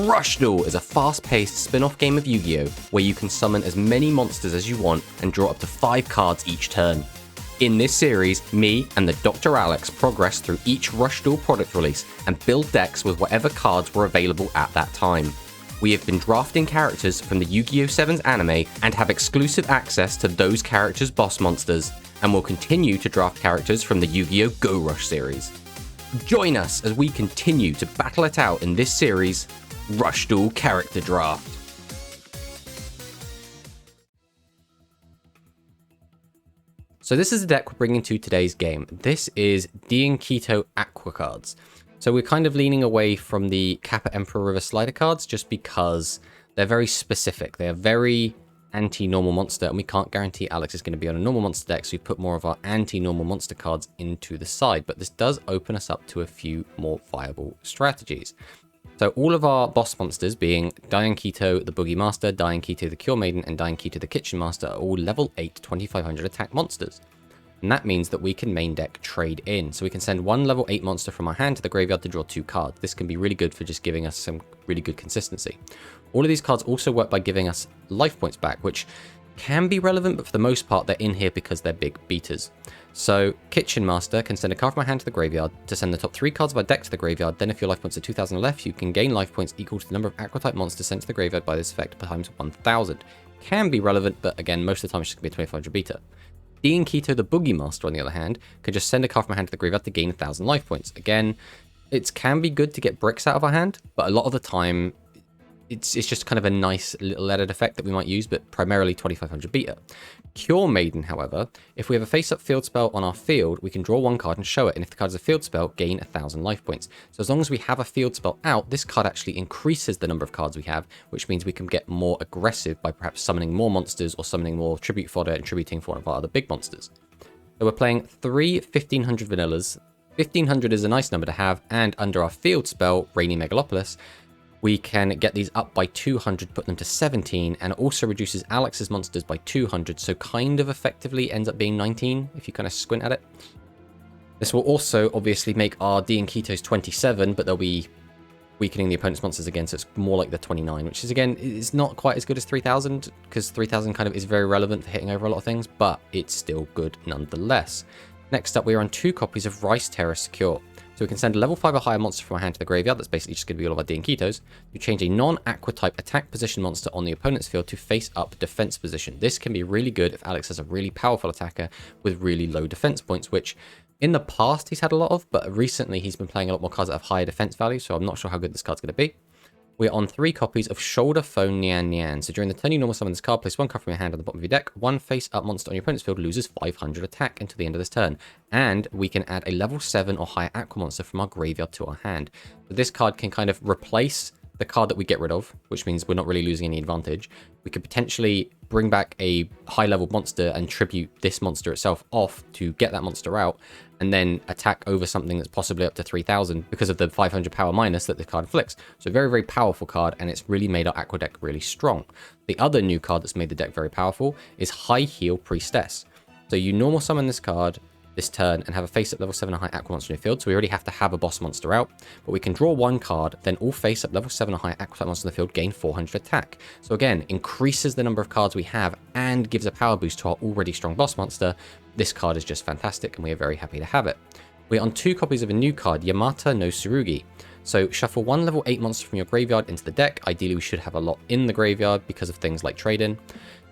Rush Duel is a fast-paced spin-off game of Yu-Gi-Oh! Where you can summon as many monsters as you want and draw up to 5 cards each turn. In this series, me and the TheDrAlex progress through each Rush Duel product release and build decks with whatever cards were available at that time. We have been drafting characters from the Yu-Gi-Oh! 7's anime and have exclusive access to those characters' boss monsters, and will continue to draft characters from the Yu-Gi-Oh! Go Rush series. Join us as we continue to battle it out in this series, Rush Duel Character Draft. So this is the deck we're bringing to today's game. This is Nyhmnim Aqua cards. So we're kind of leaning away from the Kappa Emperor River Slider cards just because they're very specific. They are very anti-normal monster, and we can't guarantee Alex is going to be on a normal monster deck, so we put more of our anti-normal monster cards into the side. But this does open us up to a few more viable strategies. So all of our boss monsters, being Nyhmnim the Boogie Master, Nyhmnim the Cure Maiden, and Nyhmnim the Kitchen Master, are all level 8 2500 attack monsters. And that means that we can main deck trade in. So we can send one level 8 monster from our hand to the graveyard to draw 2 cards. This can be really good for just giving us some really good consistency. All of these cards also work by giving us life points back, which can be relevant, but for the most part they're in here because they're big beaters. So Kitchen Master can send a card from my hand to the graveyard to send the top 3 cards of our deck to the graveyard. Then if your life points are 2000 left, you can gain life points equal to the number of Aqua type monsters sent to the graveyard by this effect times 1000. Can be relevant, but again, most of the time it's just going to be a 2500 beater. Nyhmnim the Boogie Master, on the other hand, can just send a card from my hand to the graveyard to gain 1000 life points. Again, it can be good to get bricks out of our hand, but a lot of the time it's just kind of a nice little added effect that we might use, but primarily 2500 beater. Cure Maiden, however, if we have a face-up field spell on our field, we can draw 1 card and show it, and if the card is a field spell, gain 1000 life points. So as long as we have a field spell out, this card actually increases the number of cards we have, which means we can get more aggressive by perhaps summoning more monsters or summoning more tribute fodder and tributing for one of our other big monsters. So we're playing 3 1500 vanillas. 1500 is a nice number to have, and under our field spell, Rainy Megalopolis, we can get these up by 200, put them to 17, and it also reduces Alex's monsters by 200, so kind of effectively ends up being 19, if you kind of squint at it. This will also obviously make our Nyhmnim 27, but they'll be weakening the opponent's monsters again, so it's more like the 29, which is, again, it's not quite as good as 3000, because 3000 kind of is very relevant for hitting over a lot of things, but it's still good nonetheless. Next up, we are on 2 copies of Rice Terror Secure. So we can send a level 5 or higher monster from our hand to the graveyard, that's basically just going to be all of our Nyhmnim, to change a non-Aqua type attack position monster on the opponent's field to face up defense position. This can be really good if Alex has a really powerful attacker with really low defense points, which in the past he's had a lot of, but recently he's been playing a lot more cards that have higher defense value, so I'm not sure how good this card's going to be. We're on 3 copies of Shoulder Phone Nyhmnim. So during the turn you normal summon this card, place 1 card from your hand on the bottom of your deck. 1 face-up monster on your opponent's field loses 500 attack until the end of this turn. And we can add a level 7 or higher Aqua monster from our graveyard to our hand. So this card can kind of replace the card that we get rid of, which means we're not really losing any advantage. We could potentially bring back a high-level monster and tribute this monster itself off to get that monster out, and then attack over something that's possibly up to 3000 because of the 500 power minus that the card inflicts. So very, very powerful card, and it's really made our Aqua deck really strong. The other new card that's made the deck very powerful is High Heal Priestess. So you normal summon this card this turn and have a face-up level 7 or high Aqua monster in your field, so we already have to have a boss monster out, but we can draw 1 card, then all face-up level 7 or high Aqua type monsters in the field gain 400 attack. So again, increases the number of cards we have and gives a power boost to our already strong boss monster. This card is just fantastic, and we are very happy to have it. We're on 2 copies of a new card, Yamata no Tsurugi. So shuffle 1 level 8 monster from your graveyard into the deck. Ideally, we should have a lot in the graveyard because of things like trade-in.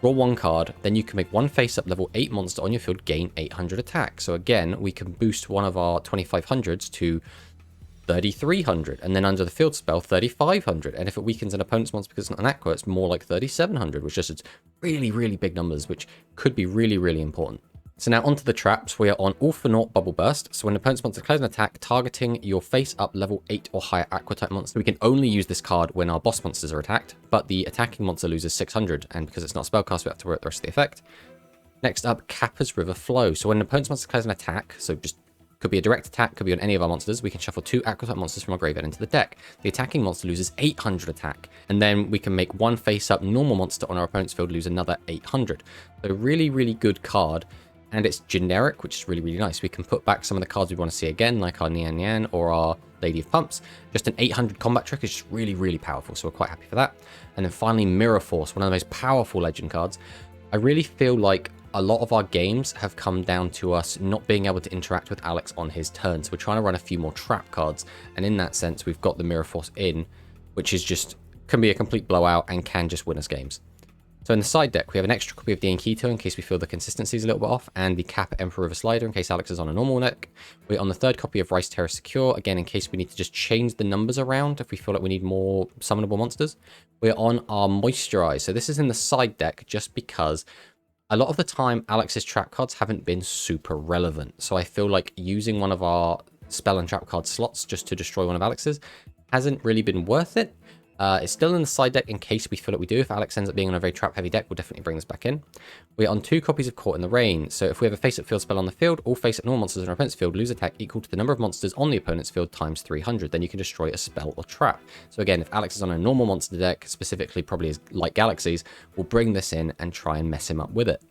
Draw 1 card, then you can make 1 face-up level 8 monster on your field gain 800 attack. So again, we can boost one of our 2500s to 3300, and then under the field spell 3500. And if it weakens an opponent's monster because it's not an Aqua, it's more like 3700, which is really, really big numbers, which could be really, really important. So now onto the traps. We are on All for Naught Bubble Burst. So when the opponent's monster declares an attack targeting your face-up level 8 or higher Aqua type monster, we can only use this card when our boss monsters are attacked, but the attacking monster loses 600, and because it's not spellcast, we have to work the rest of the effect. Next up, Kappa's River Flow. So when the opponent's monster declares an attack, so just could be a direct attack, could be on any of our monsters, we can shuffle 2 Aqua type monsters from our graveyard into the deck. The attacking monster loses 800 attack, and then we can make 1 face-up normal monster on our opponent's field lose another 800. So really, really good card. and it's generic, which is really, really nice. We can put back some of the cards we want to see again, like our Nyhmnim or our Lady of Pumps. Just an 800 combat trick is just really, really powerful, so we're quite happy for that. And then finally, Mirror Force, one of the most powerful legend cards. I really feel like a lot of our games have come down to us not being able to interact with Alex on his turn, so we're trying to run a few more trap cards, and in that sense, we've got the Mirror Force in, which is just, can be a complete blowout and can just win us games. So in the side deck, we have an extra copy of the Keto in case we feel the consistency is a little bit off, and the Kappa Emperor of a Slider in case Alex is on a normal deck. We're on the third copy of Rice Terror Secure, again in case we need to just change the numbers around if we feel like we need more summonable monsters. We're on our Moisturize, so this is in the side deck just because a lot of the time Alex's trap cards haven't been super relevant. So I feel like using one of our spell and trap card slots just to destroy one of Alex's hasn't really been worth it. It's still in the side deck in case we feel like we do. If Alex ends up being on a very trap-heavy deck, we'll definitely bring this back in. We're on 2 copies of Caught in the Rain. So if we have a face-up field spell on the field, all face-up normal monsters on our opponent's field lose attack equal to the number of monsters on the opponent's field times 300. Then you can destroy a spell or trap. So again, if Alex is on a normal monster deck, specifically probably is like Galaxies, we'll bring this in and try and mess him up with it.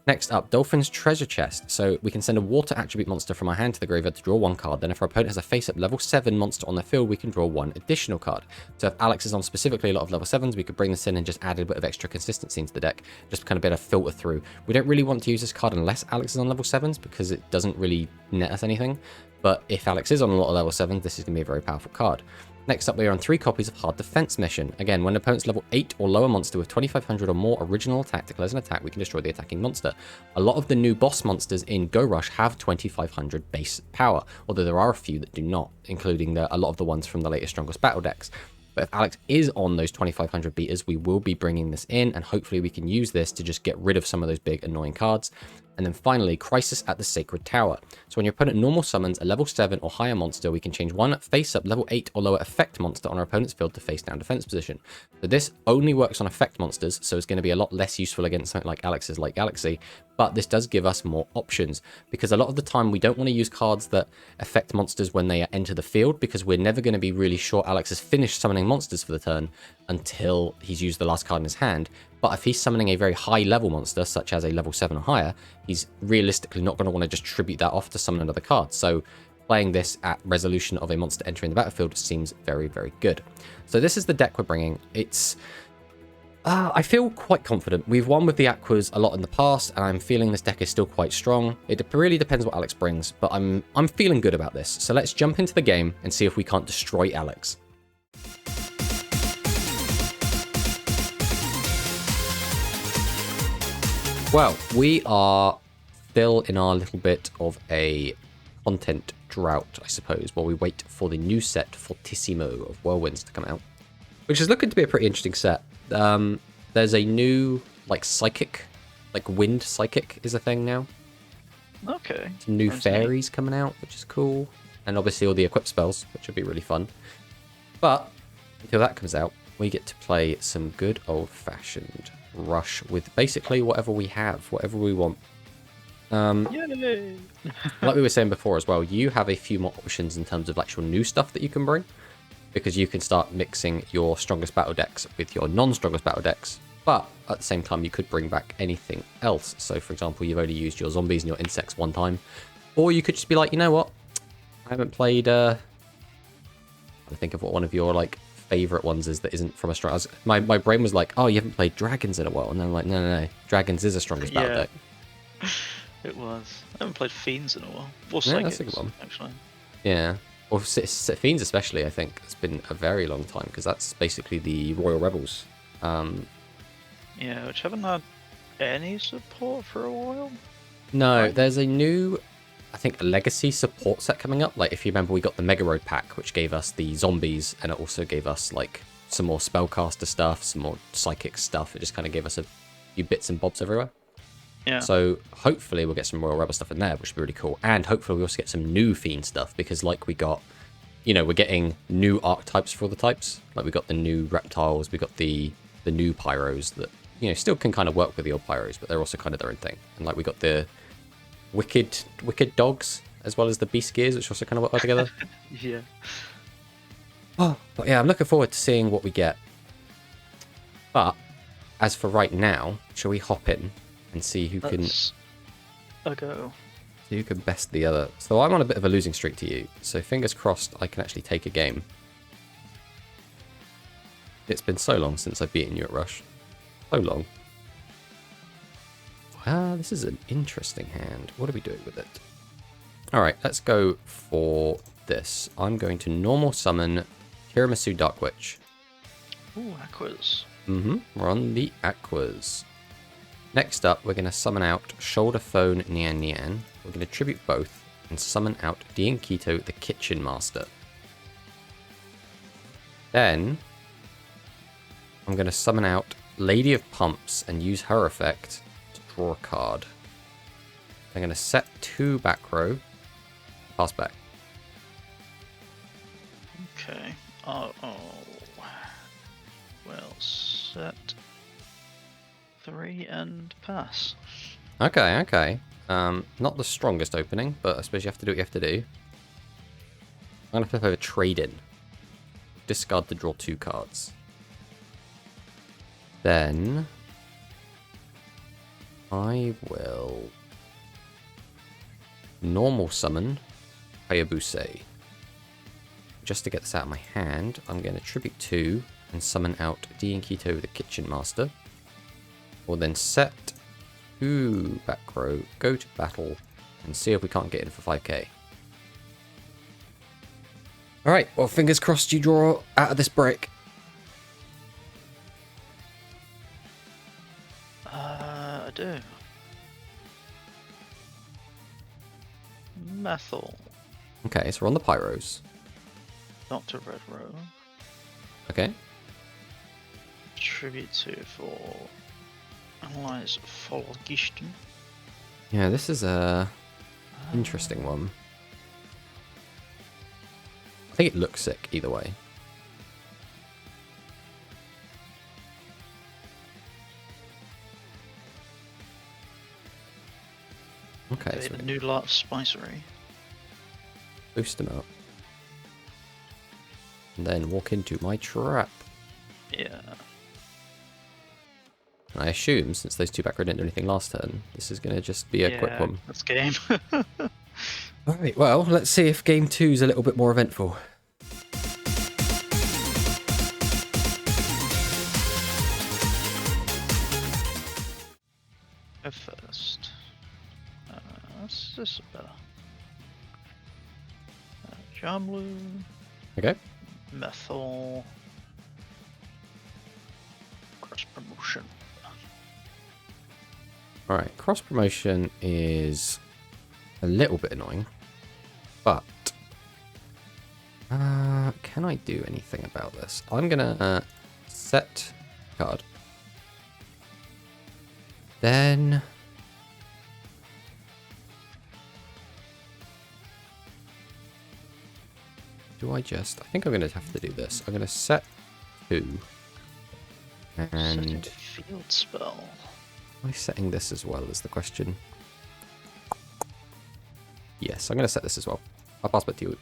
Next up, Dolphin's Treasure Chest. So we can send a water attribute monster from our hand to the graveyard to draw 1 card. Then if our opponent has a face-up level 7 monster on their field, we can draw 1 additional card. So if Alex is on specifically a lot of level 7s, we could bring this in and just add a bit of extra consistency into the deck. Just kind of be able to filter through. We don't really want to use this card unless Alex is on level 7s because it doesn't really net us anything. But if Alex is on a lot of level 7s, this is going to be a very powerful card. Next up, we are on 3 copies of Hard Defense Mission. Again, when an opponent's level 8 or lower monster with 2500 or more original attack declares an attack, we can destroy the attacking monster. A lot of the new boss monsters in Go Rush have 2500 base power, although there are a few that do not, including a lot of the ones from the latest Strongest Battle decks. But if Alex is on those 2500 beaters, we will be bringing this in, and hopefully we can use this to just get rid of some of those big annoying cards. And then finally, Crisis at the Sacred Tower. So when your opponent normal summons a level 7 or higher monster, we can change 1 face-up level 8 or lower effect monster on our opponent's field to face-down defense position. So this only works on effect monsters, so it's going to be a lot less useful against something like Alex's like Galaxy, but this does give us more options, because a lot of the time we don't want to use cards that affect monsters when they enter the field, because we're never going to be really sure Alex has finished summoning monsters for the turn until he's used the last card in his hand. But if he's summoning a very high level monster, such as a level 7 or higher, he's realistically not going to want to just tribute that off to summon another card. So playing this at resolution of a monster entering the battlefield seems very, very good. So this is the deck we're bringing. It's... I feel quite confident. We've won with the Aquas a lot in the past, and I'm feeling this deck is still quite strong. It really depends what Alex brings, but I'm feeling good about this. So let's jump into the game and see if we can't destroy Alex. Well, we are still in our little bit of a content drought, I suppose, while we wait for the new set Fortissimo of Whirlwinds to come out, which is looking to be a pretty interesting set. There's a new, like, psychic, like wind psychic is a thing now. Okay. Some new fairies coming out, which is cool. And obviously all the equip spells, which would be really fun. But until that comes out, we get to play some good old-fashioned Rush with basically whatever we have, whatever we want. Yay! Like we were saying before as well, you have a few more options in terms of actual new stuff that you can bring, because you can start mixing your strongest battle decks with your non-strongest battle decks, but at the same time you could bring back anything else. So for example, you've only used your zombies and your insects one time, or you could just be like, you know what, I haven't played I think of what one of your like favorite ones is that isn't from a strong... My brain was like, oh, you haven't played dragons in a while, and then I'm like, no, dragons is a strongest battle deck. It was. I haven't played fiends in a while. Or yeah, psychics, that's a good one. Actually. Yeah, or fiends especially. I think it's been a very long time, because that's basically the Royal Rebels. Yeah, which haven't had any support for a while. No, there's a new, I think, a legacy support set coming up. Like, if you remember, we got the Mega Road pack, which gave us the zombies, and it also gave us like some more spellcaster stuff, some more psychic stuff. It just kind of gave us a few bits and bobs everywhere. Yeah. So hopefully we'll get some Royal Rebel stuff in there, which would be really cool. And hopefully we also get some new Fiend stuff, because like we got, you know, we're getting new archetypes for the types. Like we got the new reptiles, we got the new pyros that, you know, still can kind of work with the old pyros, but they're also kind of their own thing. And like we got the wicked dogs, as well as the beast gears, which also kind of work well together. Yeah. Oh, but yeah, I'm looking forward to seeing what we get. But as for right now, shall we hop in and see who can ago. So you could best the other. So I'm on a bit of a losing streak to you. So fingers crossed I can actually take a game. It's been so long since I've beaten you at Rush. So long. This is an interesting hand. What are we doing with it? Alright, let's go for this. I'm going to normal summon Tiramisu Dark Witch. Ooh, Aquas. We're on the Aquas. Next up, we're going to summon out Shoulder Phone Nyhmnim. We're going to tribute both and summon out Diankito the Kitchen Master. Then, I'm going to summon out Lady of Pumps and use her effect to draw a card. I'm going to set 2 back row, pass back. Okay. Oh. Well, set 3 and pass. Okay. Not the strongest opening, but I suppose you have to do what you have to do. I'm going to flip over Trade-In. Discard to draw 2 cards. Then I will normal summon Hayabuse. Just to get this out of my hand, I'm going to tribute 2 and summon out Diankito the Kitchen Master. We'll then set 2 back row, go to battle, and see if we can't get in for 5k. Alright, well, fingers crossed you draw out of this break. I do. Methyl. Okay, so we're on the Pyros. Dr. Red Row. Okay. Tribute 2 for Analyze Folgisten. Yeah, this is a interesting one. I think it looks sick either way. Okay, so the new lot spicery. Boost them up. And then walk into my trap. Yeah. And I assume, since those 2 back row didn't do anything last turn, this is going to just be a quick one. That's game. Alright, well, let's see if game 2 is a little bit more eventful. Go first. What's this better? Jamlu. Okay. Methyl. Cross promotion. Alright, cross promotion is a little bit annoying, but can I do anything about this? I'm gonna set card. Then I think I'm gonna have to do this. I'm gonna set 2 and Field spell. am I setting this as well is the question. Yes, I'm gonna set this as well. I'll pass back to you.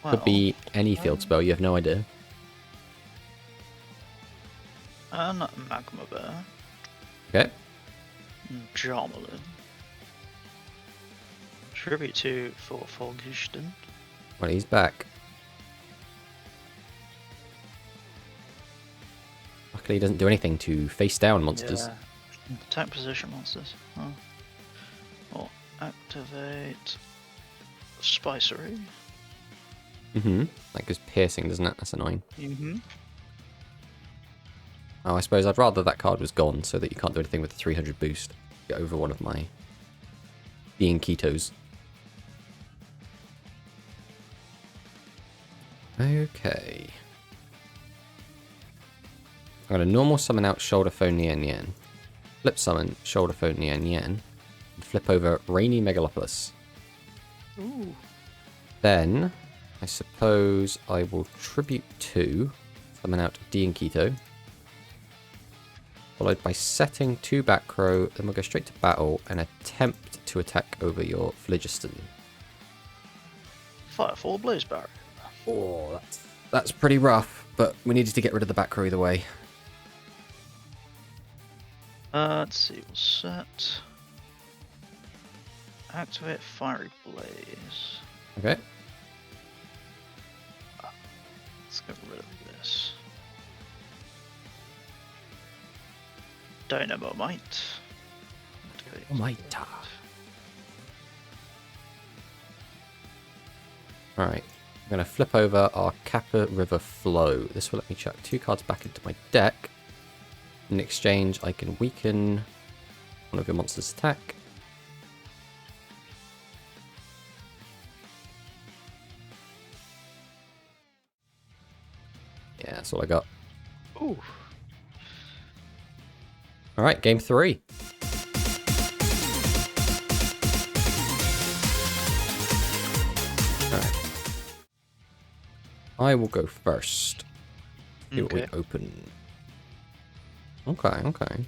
Could be any field spell, you have no idea. And Magma Bear. Okay. Jarmelin. Tribute 2 for Folgisten. Well, he's back. Luckily, he doesn't do anything to face down monsters. Yeah. Attack position monsters. Oh. Or activate Spicery. That goes piercing, doesn't it? That's annoying. Oh, I suppose I'd rather that card was gone so that you can't do anything with the 300 boost. Get over one of my Diankitos. Okay. I'm going to normal summon out Shoulder Phone Nyhmnim. Flip summon Shoulder Phone Nyhmnim. And flip over Rainy Megalopolis. Ooh. Then, I suppose I will tribute 2. Summon out Diankito. Followed by setting 2 back row. Then we'll go straight to battle and attempt to attack over your Phlogiston. Firefall Blaze Barrier. Oh, that's pretty rough, but we needed to get rid of the back row either way. Let's see, we'll set. Activate Fiery Blaze. Okay. Let's get rid of this. Dynamite. Dynamite. Alright. I'm going to flip over our Kappa River Flow. This will let me chuck 2 cards back into my deck. In exchange, I can weaken one of your monster's attack. Yeah, that's all I got. Ooh. Alright, game 3. Alright. I will go first. See what we open. Okay.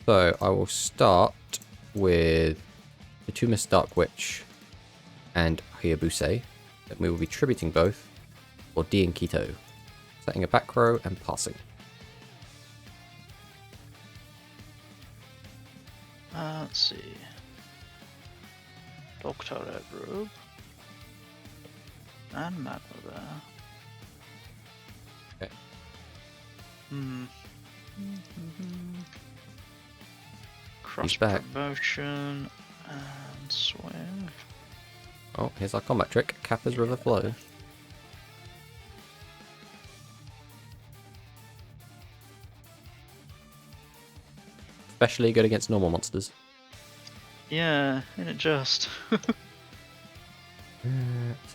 So I will start with the 2 Miss Dark Witch and Hayabuse. Then we will be tributing both for D and Keto. Setting a back row and passing. Let's see. Dr. Robe. And Magma there. Okay. Cross back. promotion and swing. Oh, here's our combat trick. Kappa's River Flow. Especially good against normal monsters. Yeah, ain't it just?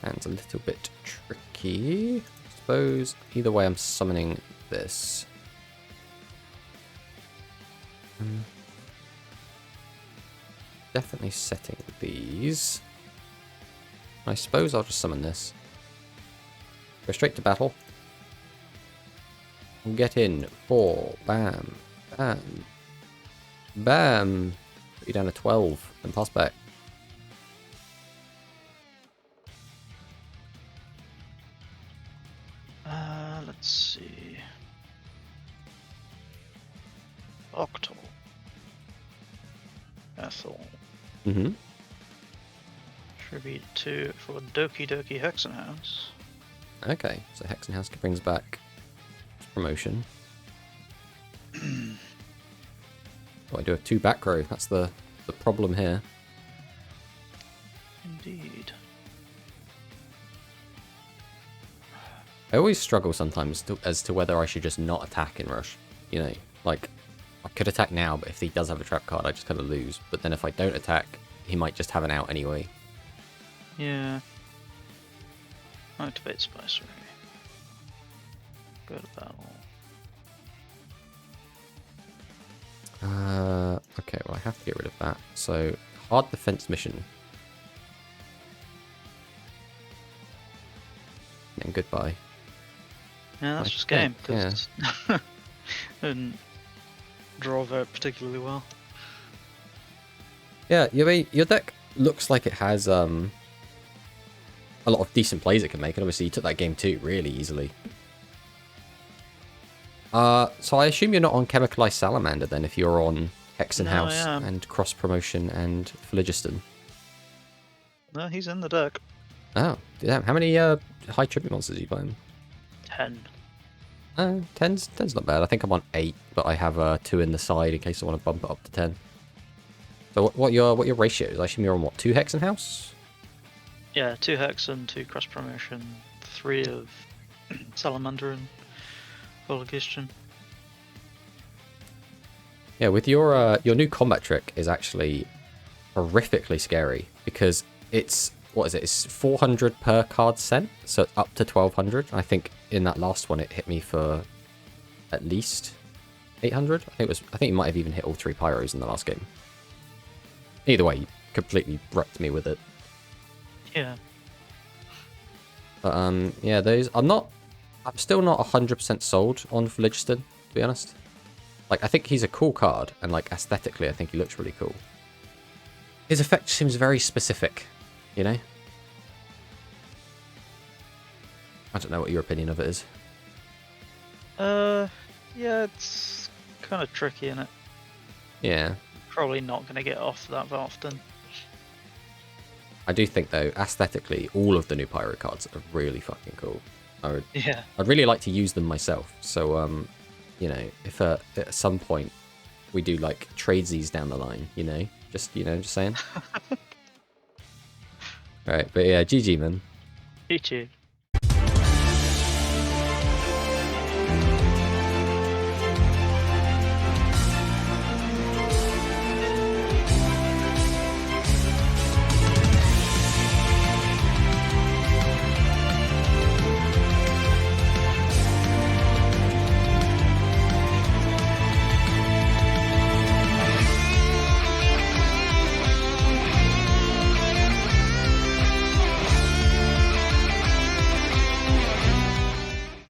Sounds a little bit tricky. I suppose either way I'm summoning this. Definitely setting these. I suppose I'll just summon this. Go straight to battle. Get in. 4. Bam. Bam. Bam. Put you down to 12 and pass back. Let's see. Octal. Ethel. Mm-hmm. Tribute 2 for Doki Doki Hexenhouse. Okay, so Hexenhouse brings back promotion. Oh, I do have 2 back row. That's the problem here. Indeed. I always struggle sometimes as to whether I should just not attack in Rush. You know, like, I could attack now, but if he does have a trap card, I just kind of lose. But then if I don't attack, he might just have an out anyway. Yeah. Activate Spicery. Go to battle. Okay, well I have to get rid of that. So, hard defense mission. And goodbye. Yeah, that's just game. Cause didn't draw very particularly well. Yeah, your deck looks like it has a lot of decent plays it can make, and obviously you took that game too really easily. So I assume you're not on Chemicalized Salamander then, if you're on Hexenhouse and Cross Promotion and Phlogiston. No, he's in the deck. Oh, damn. How many high tribute monsters are you playing? 10. 10's not bad. I think I'm on 8, but I have 2 in the side in case I want to bump it up to 10. So what your ratios? I assume you're on what, 2 Hexenhouse? Yeah, 2 Hex and 2 Cross Promotion, 3 of Salamander and Phlogiston. Yeah, with your new combat trick is actually horrifically scary because it's, what is it? It's 400 per card sent, so it's up to 1200. I think in that last one it hit me for at least 800. I think you might have even hit all 3 pyros in the last game. Either way, you completely wrecked me with it. Yeah. But yeah, those I'm still not 100% sold on Phlogiston, to be honest. Like, I think he's a cool card, and like aesthetically, I think he looks really cool. His effect seems very specific, you know? I don't know what your opinion of it is. Yeah, it's kind of tricky, isn't it? Yeah. Probably not going to get off that often. I do think, though, aesthetically, all of the new Pyro cards are really fucking cool. Yeah. I'd really like to use them myself. So, you know, if at some point we do like tradesies down the line, just saying. Right, but yeah, GG, man. GG.